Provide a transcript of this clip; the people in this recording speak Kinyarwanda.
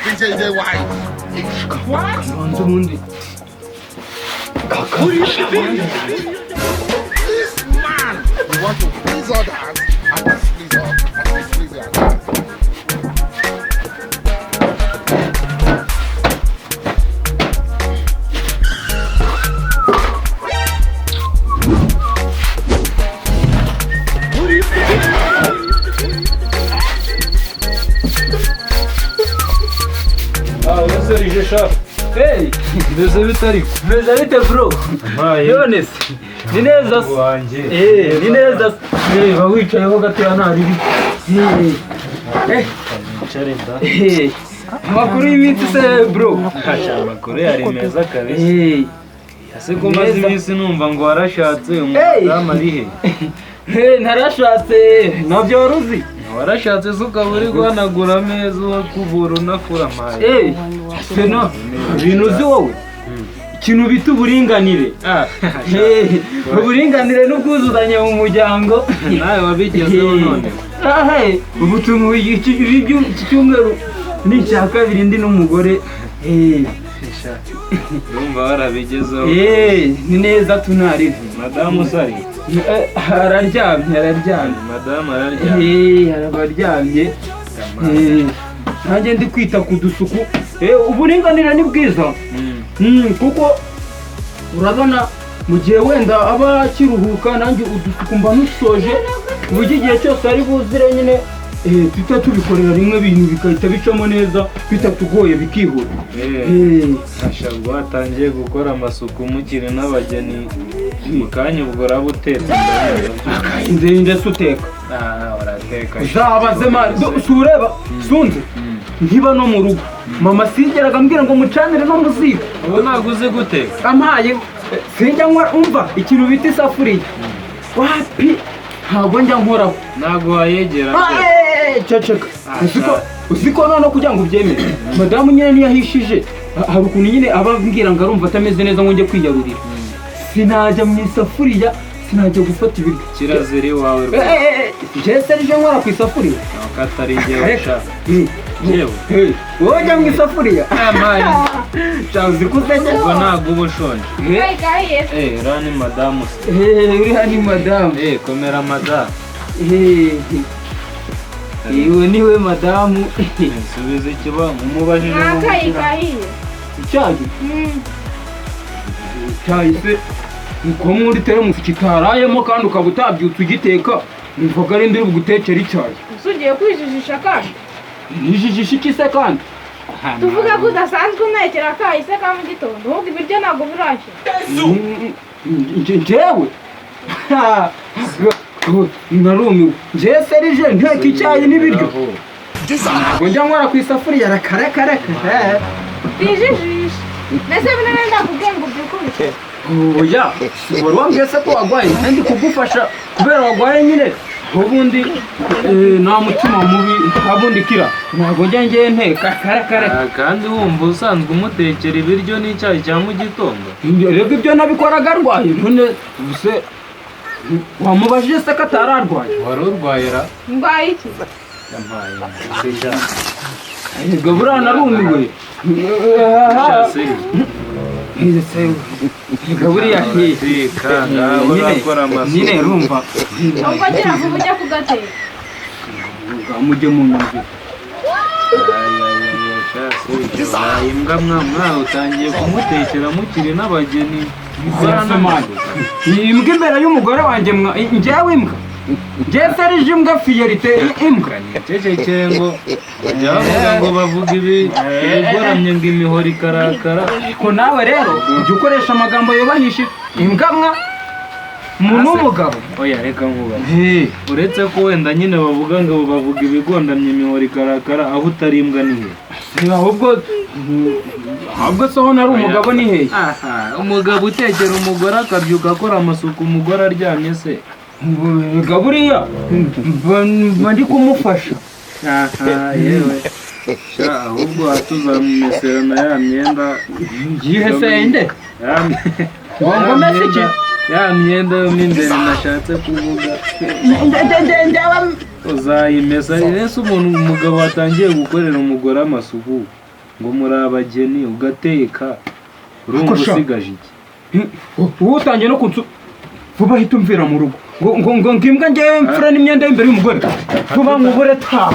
why? What? Who do you think? This man, you want to please others, at least please your dad. Hey, meze bite bro? Yones, ni neza ni neza wicayeho gatoya ntari amakuru y'iminsi se bro? Amakuru yari meza kabisa. Ese ko maze iminsi numva ngo warashatse umudamu ari he? Ntarashatse nabyo waruzi? Warashatse se ukaba uri guhanagura ameza ukubura unakura amazi. Seno ibintu uzi wowe ikintu bita uburinganire. Uburinganire n'ubwuzuzanye mu muryango nawe wabigezeho none. Ubu tuntu iki cyumweru ni icya kabiri ndi n'umugore. Urumva warabigezeho. Ni neza tunari. Madamu sari araryamye. Madamu araryamye. Arabaryamye. Nanjye ndi kwita ku dusuku. Uburinganire ni bwiza kuko urabona mu gihe wenda aba akiruhuka nanjye udusuku mba nusoje uburyo igihe cyose ari buzire nyine tuta tubikorera rimwe ibintu bikahita bicamo neza bitatugoye bikihuta. Ashabwo watangiye gukora amasuku mukiri n'abageni mu kanya ubwo urabutetse ndetse uteka urateka uzabaze mari sureba sunze nkiba no mu rugo mama sigeraga ambwira ngo mucanire no mu ziko. ubu ntabwo uzi guteka? Ampaye sinjya nkora umva ikintu bita isafuriya wapi ntabwo njya nkoraho. Ntabwo wayegera ceceka usiko none kugira ngo ubyemere madamu nyine ntiyahishije hari ukuntu nyine aba ambwira ngo arumva atameze neza ngo njye kwiyarurira sinajya mu isafuriya sinajya gufata ibiryo. Kirazira iwawe rwose. Jese rije nkora ku isafuriya nuko atari igihe ushaka. yewe wowe jya mu isafuriya uzi ko uzajya ubwo ntabwo uba ushonje. uriya ni madamu se. uriya ni madamu. komera madamu. iwe niwe madamu. subiza ikibazo umubajije icyayi icyayi se uko muri teremusi kitarayemo kandi ukaba utabyutse ugiteka imvuga ari ndi bugutekera icyayi. Usugiye kwijijisha kandi? Nijijisha iki se kandi? Tuvuga ko udasanzwe unekera kahise ka mu gitondo ahubwo ibiryo ntabwo burashya. Njyewe narumiwe njyewe serije nteka icyayi n'ibiryo ntabwo njya nkora ku isafuriya rakarekareka. Wijijisha mbese bino ndakubwiye ngo ubyukubike. Oya wari wambwiye se ko wagwaye kandi kugufasha kubera wagwaye nyine ubundi nta mutima mubi ntabundi kira ntabwo njya ngiye nteka karakareka. kandi wumva usanzwe umutekera ibiryo n'icyayi cya mu gitondo? rego ibyo nabikoraga arwaye none ubuse wamubajije se ko atari arwaye? wari urwaye ra? Ndwaye iki? Ego buriya narumiwe. Ego buriya nyine rumva ubwo agira ngo ujya kugateka mujye mu nzu. imbwa mwa utangiye kumutekera mukiri n'abageni. imbwa imbere y'umugore wanjye njyewe imbwa njyewe serije imbwa fiyerite imbwa cecekere ngo bajya bavuga ngo bavuga ibigoramye ngo imihoro ikarakara. ariko nawe rero ujya ukoresha amagambo yubahishije imbwa mwa umuntu w'umugabo. oya reka nkuba uretse ko wenda nyine bavuga ngo bavuga ibigondamye imihoro ikarakara aho utari imbwa ni he? ahubwo se aho nari umugabo ni hehe? umugabo utekera umugore akabyuka akora amasuku umugore aryamye se? Ega buriya mba ndi kumufasha. yewe ahubwo watuzamumesera na ya myenda ngiye se inde wangomese iki? ya myenda yo n'imbere nashatse kuvuga uzayimesa. ese umugabo watangiye gukorera umugore amasuku ngo muri abageni ugateka urumva Ako sha. usigaje iki wowe utangiye no kunsu vuba hita umvira mu rugo ngo imbwa njyewe mfura n'imyenda y'imbere y'umugore vuba nkubure taha